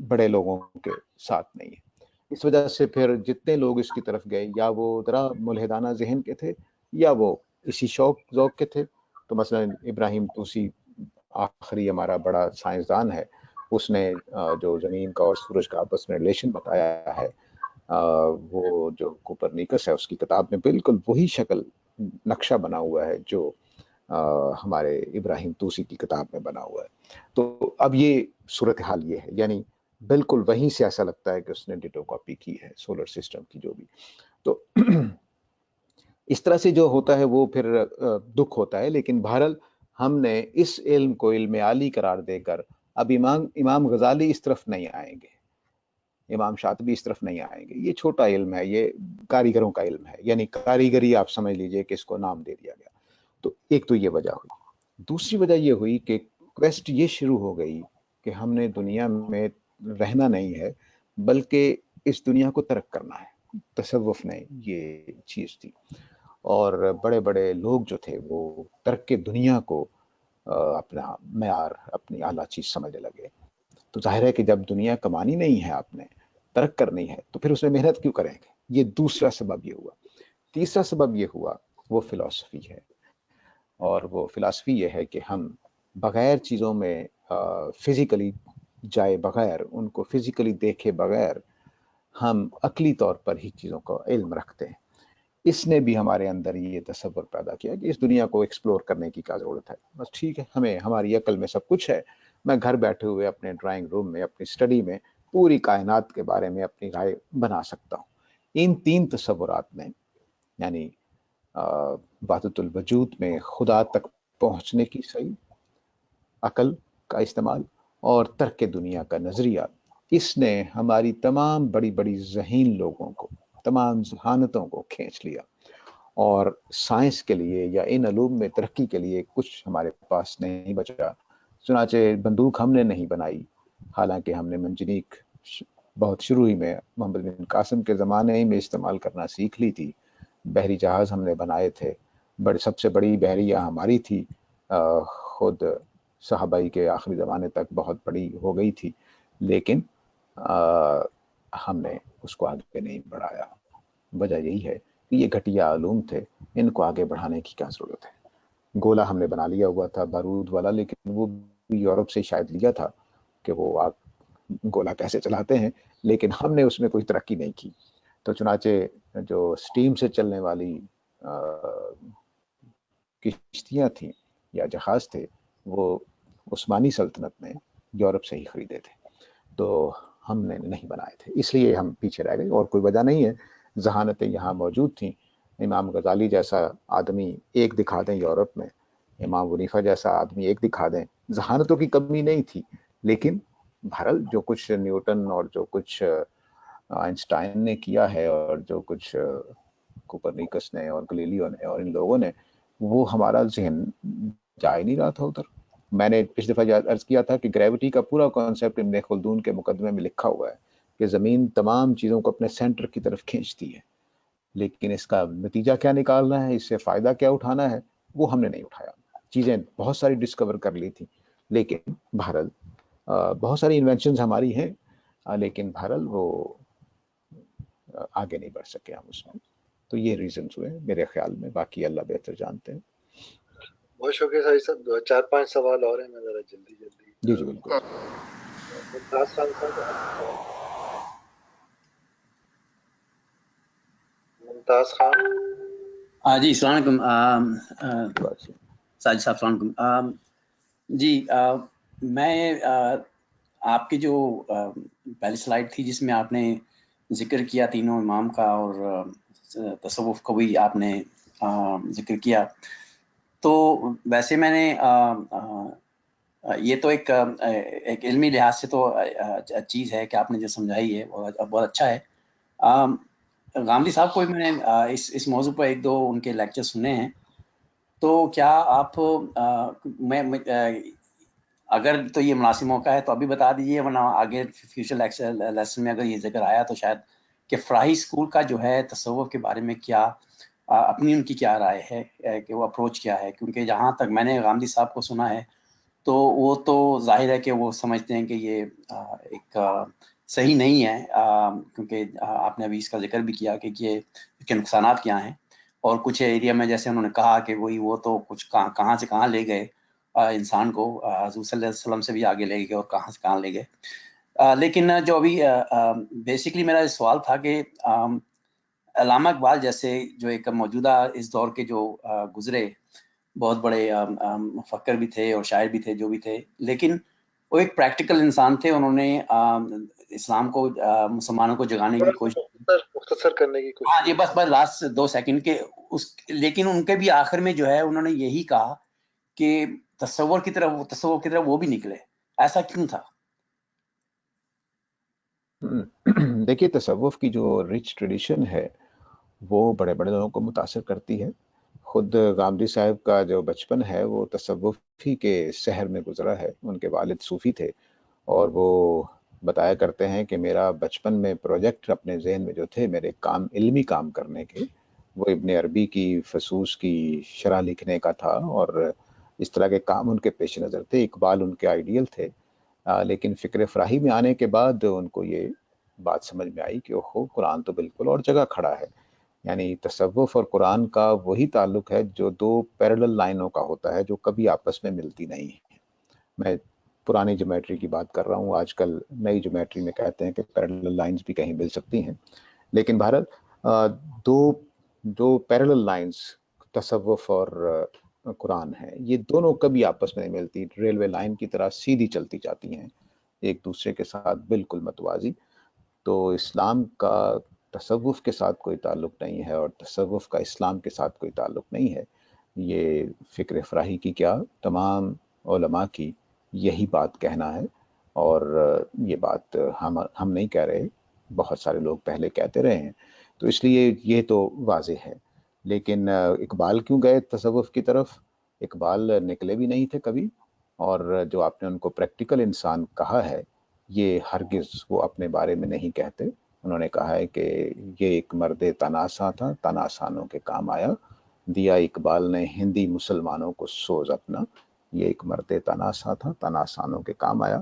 بڑے لوگوں کے ساتھ نہیں ہے. اس وجہ سے پھر جتنے لوگ اس کی طرف گئے، یا وہ ذرا ملحدانہ ذہن کے تھے یا وہ اسی شوق ذوق کے تھے. تو مثلا ابراہیم طوسی آخری ہمارا بڑا سائنسدان ہے، اس نے جو زمین کا اور سورج کا آپس میں ریلیشن بتایا ہے، وہ جو کوپرنیکس ہے اس کی کتاب میں بالکل وہی شکل نقشہ بنا ہوا ہے جو ہمارے ابراہیم طوسی کی کتاب میں بنا ہوا ہے. تو اب یہ صورتحال یہ ہے، یعنی بالکل وہیں سے ایسا لگتا ہے کہ اس نے ڈیٹو کاپی کی ہے سولر سسٹم کی جو بھی. تو اس طرح سے جو ہوتا ہے وہ پھر دکھ ہوتا ہے. لیکن بہرحال ہم نے اس علم کو علم عالی قرار دے کر اب امام غزالی اس طرف نہیں آئیں گے، امام شاطبی اس طرف نہیں آئیں گے. یہ چھوٹا علم ہے، یہ کاریگروں کا علم ہے، یعنی کاریگری آپ سمجھ لیجئے کہ اس کو نام دے دیا گیا. تو ایک تو یہ وجہ ہوئی. دوسری وجہ یہ ہوئی کہ کویسٹ یہ شروع ہو گئی کہ ہم نے دنیا میں رہنا نہیں ہے بلکہ اس دنیا کو ترک کرنا ہے. تصوف نے یہ چیز تھی، اور بڑے بڑے لوگ جو تھے وہ ترک دنیا کو اپنا معیار، اپنی اعلیٰ چیز سمجھنے لگے. تو ظاہر ہے کہ جب دنیا کمانی نہیں ہے، آپ نے ترک کرنی ہے، تو پھر اس میں محنت کیوں کریں گے. یہ دوسرا سبب یہ ہوا. تیسرا سبب یہ ہوا وہ فلسفی ہے، اور وہ فلسفی یہ ہے کہ ہم بغیر چیزوں میں فزیکلی جائے بغیر، ان کو فزیکلی دیکھے بغیر ہم عقلی طور پر ہی چیزوں کا علم رکھتے ہیں. اس نے بھی ہمارے اندر یہ تصور پیدا کیا کہ اس دنیا کو ایکسپلور کرنے کی کیا ضرورت ہے. بس ٹھیک ہے، ہمیں ہماری عقل میں سب کچھ ہے، میں گھر بیٹھے ہوئے اپنے ڈرائنگ روم میں، اپنی اسٹڈی میں پوری کائنات کے بارے میں اپنی رائے بنا سکتا ہوں. ان تین تصورات میں، یعنی وحدت الوجود میں خدا تک پہنچنے کی صحیح عقل کا استعمال اور ترک دنیا کا نظریہ، اس نے ہماری تمام بڑی بڑی ذہین لوگوں کو، تمام ذہانتوں کو کھینچ لیا. اور سائنس کے لیے یا ان علوم میں ترقی کے لیے کچھ ہمارے پاس نہیں بچا. چنانچہ بندوق ہم نے نہیں بنائی، حالانکہ ہم نے منجنیق بہت شروع ہی میں محمد بن قاسم کے زمانے ہی میں استعمال کرنا سیکھ لی تھی. بحری جہاز ہم نے بنائے تھے، سب سے بڑی بحریہ ہماری تھی، خود صحابہ کے آخری زمانے تک بہت بڑی ہو گئی تھی، لیکن ہم نے اس کو آگے نہیں بڑھایا. وجہ یہی ہے کہ یہ گھٹیا علوم تھے، ان کو آگے بڑھانے کی کیا ضرورت ہے. گولا ہم نے بنا لیا ہوا تھا بارود والا، لیکن وہ بھی یورپ سے شاید لیا تھا کہ وہ آپ گولا کیسے چلاتے ہیں، لیکن ہم نے اس میں کوئی ترقی نہیں کی. تو چنانچہ جو سٹیم سے چلنے والی کشتیاں تھیں یا جہاز تھے، وہ عثمانی سلطنت نے یورپ سے ہی خریدے تھے، تو ہم نے نہیں بنائے تھے. اس لیے ہم پیچھے رہ گئے، اور کوئی وجہ نہیں ہے. ذہانتیں یہاں موجود تھیں. امام غزالی جیسا آدمی ایک دکھا دیں یورپ میں، امام حنیفہ جیسا آدمی ایک دکھا دیں، ذہانتوں کی کمی نہیں تھی. لیکن بہرحال جو کچھ نیوٹن اور جو کچھ آئنسٹائن نے کیا ہے، اور جو کچھ کوپرنیکس نے اور گلیلیو نے اور ان لوگوں نے، وہ ہمارا ذہن جا ہی نہیں رہا تھا ادھر. میں نے پچھلی دفعہ عرض کیا تھا کہ گریوٹی کا پورا کانسیپٹ ابن خلدون کے مقدمے میں لکھا ہوا ہے کہ زمین تمام چیزوں کو اپنے سینٹر کی طرف کھینچتی ہے، لیکن اس کا نتیجہ کیا نکالنا ہے، اس سے فائدہ کیا اٹھانا ہے، وہ ہم نے نہیں اٹھایا. چیزیں بہت ساری ڈسکور کر لی تھی، لیکن بہرحال بہت ساری انوینشنز ہماری ہیں لیکن بہرحال وہ آگے نہیں بڑھ سکے ہم اس میں. تو یہ ریزنز ہوئے میرے خیال میں، باقی اللہ بہتر جانتے ہیں. بہت شکریہ ساجد صاحب. 4-5 سوال اور ہیں، میں ذرا جلدی جی جی بالکل. ممتاز خان صاحب، ممتاز خان. جی السلام علیکم ساجد صاحب، السلام علیکم. جی میں آپ کی جو پہلی سلائیڈ تھی جس میں آپ نے ذکر کیا تینوں امام کا اور تصوف کو بھی آپ نے ذکر کیا، تو ویسے میں نے یہ تو ایک علمی لحاظ سے تو چیز ہے کہ آپ نے جو سمجھائی ہے بہت اچھا ہے. غامدی صاحب کو میں نے اس موضوع پر 1-2 ان کے لیکچر سنے ہیں، تو کیا آپ میں اگر تو یہ مناسب موقع ہے تو ابھی بتا دیجیے، ورنہ آگے فیوچر لیسن میں اگر یہ ذکر آیا تو شاید کہ فراہی اسکول کا جو ہے تصوف کے بارے میں کیا اپنی ان کی کیا رائے ہے کہ وہ اپروچ کیا ہے. کیونکہ جہاں تک میں نے غامدی صاحب کو سنا ہے تو وہ تو ظاہر ہے کہ وہ سمجھتے ہیں کہ یہ ایک صحیح نہیں ہے، کیونکہ آپ نے ابھی اس کا ذکر بھی کیا کہ یہ اس کے نقصانات کیا ہیں، اور کچھ ایریا میں جیسے انہوں نے کہا کہ وہ تو کچھ کہاں سے کہاں لے گئے انسان کو، حضور صلی اللہ علیہ وسلم سے بھی آگے لے گئے اور کہاں سے کہاں لے گئے. لیکن جو ابھی بیسکلی میرا سوال تھا کہ علامہ اقبال جیسے جو ایک موجودہ اس دور کے جو گزرے بہت بڑے مفکر بھی تھے اور شاعر بھی تھے جو بھی تھے، لیکن وہ ایک پریکٹیکل انسان تھے. انہوں نے اسلام کو مسلمانوں کو جگانے کی کوشش، مختصر کرنے کی کوشش. ہاں یہ بس لاسٹ 2 سیکنڈ کے لیکن ان کے بھی آخر میں جو ہے انہوں نے یہی کہا کہ تصور کی طرف وہ بھی نکلے. ایسا کیوں تھا؟ دیکھیے تصوف کی جو رچ ٹریڈیشن ہے وہ بڑے بڑے لوگوں کو متاثر کرتی ہے. خود غامدی صاحب کا جو بچپن ہے وہ تصوفی کے سحر میں گزرا ہے. ان کے والد صوفی تھے اور وہ بتایا کرتے ہیں کہ میرا بچپن میں پروجیکٹ اپنے ذہن میں جو تھے میرے علمی کام کرنے کے، وہ ابن عربی کی فصوص کی شرح لکھنے کا تھا، اور اس طرح کے کام ان کے پیش نظر تھے. اقبال ان کے آئیڈیل تھے. لیکن فکر فراہی میں آنے کے بعد ان کو یہ بات سمجھ میں آئی کہ اوہو قرآن تو بالکل اور جگہ کھڑا ہے. یعنی تصوف اور قرآن کا وہی تعلق ہے جو 2 پیرلل لائنوں کا ہوتا ہے جو کبھی آپس میں ملتی نہیں ہے. میں پرانی جیومیٹری کی بات کر رہا ہوں، آج کل نئی جیومیٹری میں کہتے ہیں کہ پیرلل لائنز بھی کہیں مل سکتی ہیں، لیکن بہرحال دو پیرلل لائنز تصوف اور قرآن ہیں، یہ دونوں کبھی آپس میں نہیں ملتی. ریلوے لائن کی طرح سیدھی چلتی جاتی ہیں ایک دوسرے کے ساتھ بالکل متوازی. تو اسلام کا تصوف کے ساتھ کوئی تعلق نہیں ہے اور تصوف کا اسلام کے ساتھ کوئی تعلق نہیں ہے. یہ فکر فراہی کی کیا تمام علماء کی یہی بات کہنا ہے، اور یہ بات ہم نہیں کہہ رہے، بہت سارے لوگ پہلے کہتے رہے ہیں، تو اس لیے یہ تو واضح ہے. لیکن اقبال کیوں گئے تصوف کی طرف؟ اقبال نکلے بھی نہیں تھے کبھی، اور جو آپ نے ان کو پریکٹیکل انسان کہا ہے یہ ہرگز وہ اپنے بارے میں نہیں کہتے. انہوں نے کہا ہے کہ یہ ایک مرد تناسا تھا، تناسانوں کے کام آیا، دیا اقبال نے ہندی مسلمانوں کو سوز اپنا. یہ ایک مرد تناسا تھا، تناسانوں کے کام آیا.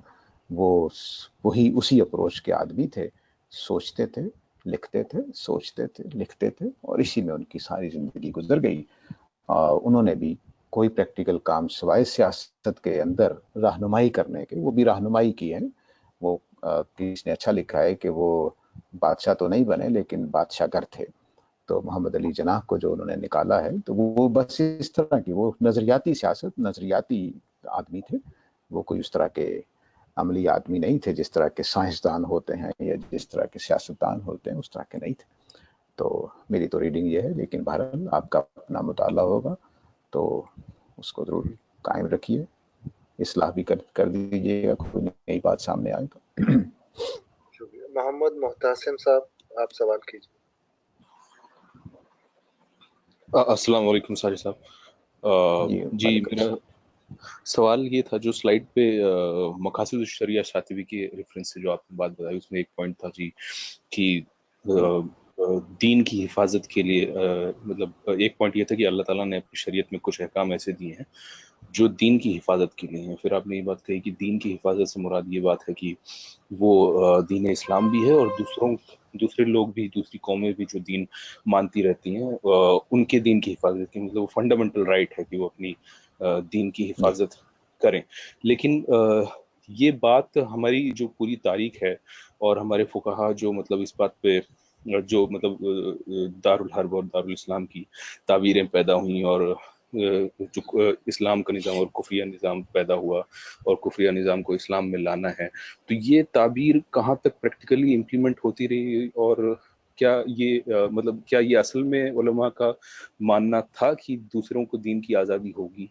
وہی اسی اپروچ کے آدمی تھے، سوچتے تھے لکھتے تھے، سوچتے تھے لکھتے تھے، اور اسی میں ان کی ساری زندگی گزر گئی. انہوں نے بھی کوئی پریکٹیکل کام سوائے سیاست کے اندر رہنمائی کرنے کے، وہ بھی رہنمائی کی ہے. وہ کسی نے اچھا لکھا ہے کہ وہ بادشاہ تو نہیں بنے لیکن بادشاہ گر تھے. تو محمد علی جناح کو جو انہوں نے نکالا ہے تو وہ بس اس طرح کی، وہ نظریاتی سیاست، نظریاتی آدمی تھے. وہ کوئی اس طرح کے عملی آدمی نہیں تھے جس طرح کے سائنسدان ہوتے ہیں یا جس طرح کے سیاستدان ہوتے ہیں، اس طرح کے نہیں تھے. تو میری تو ریڈنگ یہ ہے، لیکن بہرحال آپ کا اپنا مطالعہ ہوگا تو اس کو ضرور قائم رکھیے، اصلاح بھی کر دیجیے گا کوئی نئی بات سامنے آئے تو. شکریہ. محمد محتسم صاحب، آپ سوال کیجیے. السلام علیکم ساجد صاحب. جی میرا سوال یہ تھا، جو سلائیڈ پہ مقاصد الشریعہ شاطبی کے ریفرنس سے جو آپ نے بات بتائی، اس میں ایک پوائنٹ تھا جی کہ دین کی حفاظت کے لیے، مطلب ایک پوائنٹ یہ تھا کہ اللہ تعالیٰ نے اپنی شریعت میں کچھ احکام ایسے دیے ہیں جو دین کی حفاظت کے لیے ہیں. پھر آپ نے یہ بات کہی کہ دین کی حفاظت سے مراد یہ بات ہے کہ وہ دین اسلام بھی ہے اور دوسرے لوگ بھی، دوسری قومیں بھی جو دین مانتی رہتی ہیں ان کے دین کی حفاظت کی، مطلب وہ فنڈامنٹل رائٹ ہے کہ وہ اپنی دین کی حفاظت کریں. لیکن یہ بات ہماری جو پوری تاریخ ہے اور ہمارے فقہا جو مطلب اس بات پہ جو مطلب دارالحرب اور دارالاسلام کی تعبیریں پیدا ہوئیں اور جو اسلام کا نظام اور کفریہ نظام پیدا ہوا اور کفریہ نظام کو اسلام میں لانا ہے، تو یہ تعبیر کہاں تک پریکٹیکلی امپلیمنٹ ہوتی رہی اور کیا یہ مطلب کیا یہ اصل میں علماء کا ماننا تھا کہ دوسروں کو دین کی آزادی ہوگی؟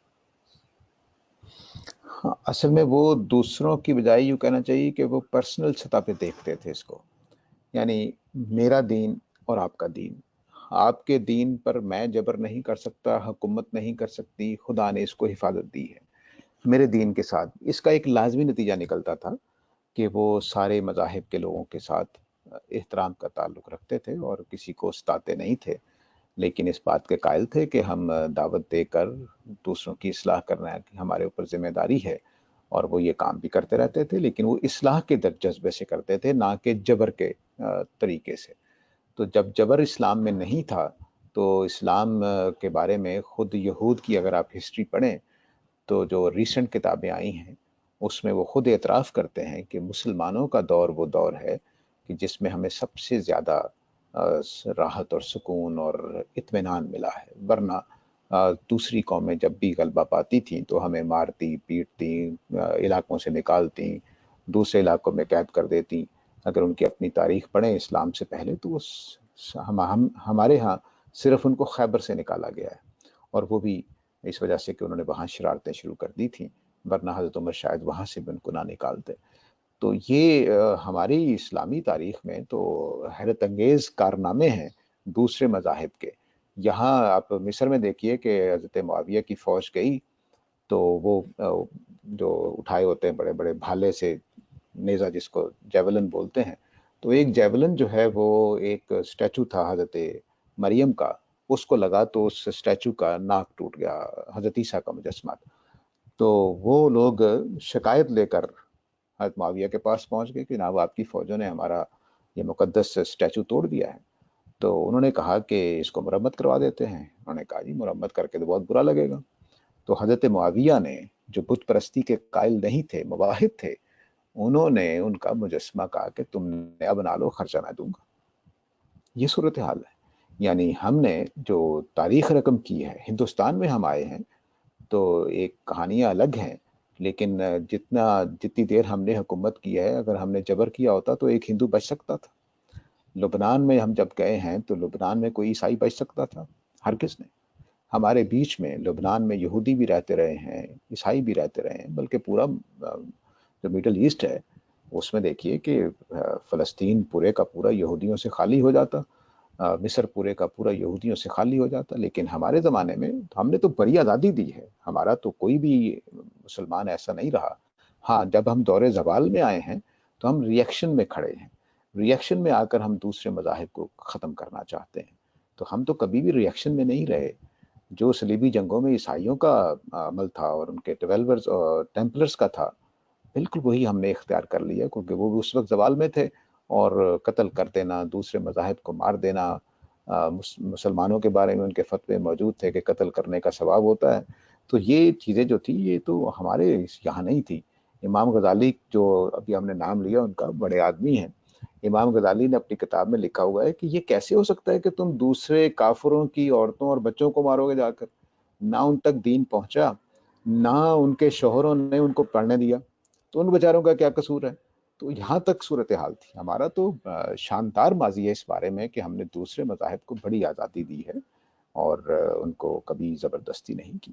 ہاں، اصل میں وہ دوسروں کی بجائے یوں کہنا چاہیے کہ وہ پرسنل سطح پہ دیکھتے تھے اس کو. یعنی میرا دین اور آپ کا دین، آپ کے دین پر میں جبر نہیں کر سکتا، حکومت نہیں کر سکتی، خدا نے اس کو حفاظت دی ہے. میرے دین کے ساتھ اس کا ایک لازمی نتیجہ نکلتا تھا کہ وہ سارے مذاہب کے لوگوں کے ساتھ احترام کا تعلق رکھتے تھے اور کسی کو ستاتے نہیں تھے، لیکن اس بات کے قائل تھے کہ ہم دعوت دے کر دوسروں کی اصلاح کرنا کہ ہمارے اوپر ذمہ داری ہے، اور وہ یہ کام بھی کرتے رہتے تھے، لیکن وہ اصلاح کے جذبے سے کرتے تھے، نہ کہ جبر کے طریقے سے. تو جب جبر اسلام میں نہیں تھا تو اسلام کے بارے میں خود یہود کی اگر آپ ہسٹری پڑھیں تو جو ریسنٹ کتابیں آئی ہیں اس میں وہ خود اعتراف کرتے ہیں کہ مسلمانوں کا دور وہ دور ہے کہ جس میں ہمیں سب سے زیادہ راحت اور سکون اور اطمینان ملا ہے. ورنہ دوسری قومیں جب بھی غلبہ پاتی تھیں تو ہمیں مارتی، پیٹتی، علاقوں سے نکالتی، دوسرے علاقوں میں قید کر دیتی. اگر ان کی اپنی تاریخ پڑھیں اسلام سے پہلے تو ہمارے ہاں صرف ان کو خیبر سے نکالا گیا ہے، اور وہ بھی اس وجہ سے کہ انہوں نے وہاں شرارتیں شروع کر دی تھیں، ورنہ حضرت عمر شاید وہاں سے بھی ان کو نہ نکالتے. تو یہ ہماری اسلامی تاریخ میں تو حیرت انگیز کارنامے ہیں دوسرے مذاہب کے. یہاں آپ مصر میں دیکھیے کہ حضرت معاویہ کی فوج گئی تو وہ جو اٹھائے ہوتے ہیں بڑے بڑے بھالے سے نیزہ جس کو جیولن بولتے ہیں، تو ایک جیولن جو ہے وہ ایک سٹیچو تھا حضرت مریم کا، اس کو لگا تو اس سٹیچو کا ناک ٹوٹ گیا، حضرت عیسیٰ کا مجسمہ. تو وہ لوگ شکایت لے کر حضرت معاویہ کے پاس پہنچ گئے کہ جناب آپ کی فوجوں نے ہمارا یہ مقدس سٹیچو توڑ دیا ہے. تو انہوں نے کہا کہ اس کو مرمت کروا دیتے ہیں. انہوں نے کہا جی مرمت کر کے تو بہت برا لگے گا. تو حضرت معاویہ نے جو بت پرستی کے قائل نہیں تھے، مواحد تھے، انہوں نے ان کا مجسمہ کہا کہ تم نیا بنا لو، خرچہ میں دوں گا. یہ صورتحال ہے. یعنی ہم نے جو تاریخ رقم کی ہے، ہندوستان میں ہم آئے ہیں تو ایک کہانیاں الگ ہیں، لیکن جتنی دیر ہم نے حکومت کی ہے، اگر ہم نے جبر کیا ہوتا تو ایک ہندو بچ سکتا تھا. لبنان میں ہم جب گئے ہیں تو لبنان میں کوئی عیسائی بچ سکتا تھا؟ ہرگز نہیں. ہمارے بیچ میں لبنان میں یہودی بھی رہتے رہے ہیں، عیسائی بھی رہتے رہے ہیں، بلکہ پورا جو میڈل ایسٹ ہے اس میں دیکھیے کہ فلسطین پورے کا پورا یہودیوں سے خالی ہو جاتا، مصر پورے کا پورا یہودیوں سے خالی ہو جاتا. لیکن ہمارے زمانے میں ہم نے تو بڑی آزادی دی ہے، ہمارا تو کوئی بھی مسلمان ایسا نہیں رہا. ہاں جب ہم دور زوال میں آئے ہیں تو ہم ریئیکشن میں کھڑے ہیں، ریئیکشن میں آ کر ہم دوسرے مذاہب کو ختم کرنا چاہتے ہیں. تو ہم تو کبھی بھی ریئیکشن میں نہیں رہے. جو صلیبی جنگوں میں عیسائیوں کا عمل تھا اور ان کے ٹویلورز اور ٹیمپلرز کا تھا، بالکل وہی ہم نے اختیار کر لیا، کیونکہ وہ بھی اس وقت زوال میں تھے، اور قتل کر دینا، دوسرے مذاہب کو مار دینا. مسلمانوں کے بارے میں ان کے فتوے موجود تھے کہ قتل کرنے کا ثواب ہوتا ہے. تو یہ چیزیں جو تھی یہ تو ہمارے یہاں نہیں تھی. امام غزالی جو ابھی ہم نے نام لیا ان کا، بڑے آدمی ہیں. امام غزالی نے اپنی کتاب میں لکھا ہوا ہے کہ یہ کیسے ہو سکتا ہے کہ تم دوسرے کافروں کی عورتوں اور بچوں کو مارو گے جا کر؟ نہ ان تک دین پہنچا، نہ ان کے شوہروں نے ان کو پڑھنے دیا، تو ان بیچاروں کا کیا قصور ہے؟ تو یہاں تک صورتحال تھی. ہمارا تو شاندار ماضی ہے اس بارے میں کہ ہم نے دوسرے مذاہب کو بڑی آزادی دی ہے اور ان کو کبھی زبردستی نہیں کی.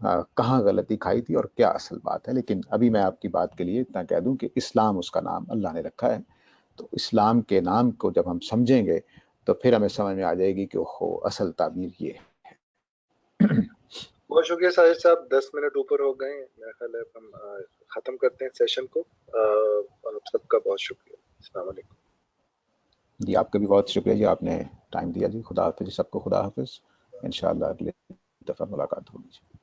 کہاں غلطی کھائی تھی اور کیا اصل بات ہے. لیکن ابھی میں آپ کی بات کے لیے اتنا کہہ دوں کہ اسلام اس کا نام اللہ نے رکھا ہے. تو اسلام کے نام کو جب ہم سمجھیں گے تو پھر ہمیں سمجھ میں آ جائے گی کہ اصل تعبیر یہ ہے. بہت شکریہ ساجد صاحب، 10 منٹ اوپر ہو گئے. میرا خیال ہے ہم ختم کرتے ہیں سیشن کو. آپ سب کا بہت شکریہ. السلام علیکم. جی آپ کا بھی بہت شکریہ جی، آپ نے ٹائم دیا جی. خدا حافظ سب کو. خدا حافظ. انشاءاللہ اگلے دفعہ ملاقات ہوگی.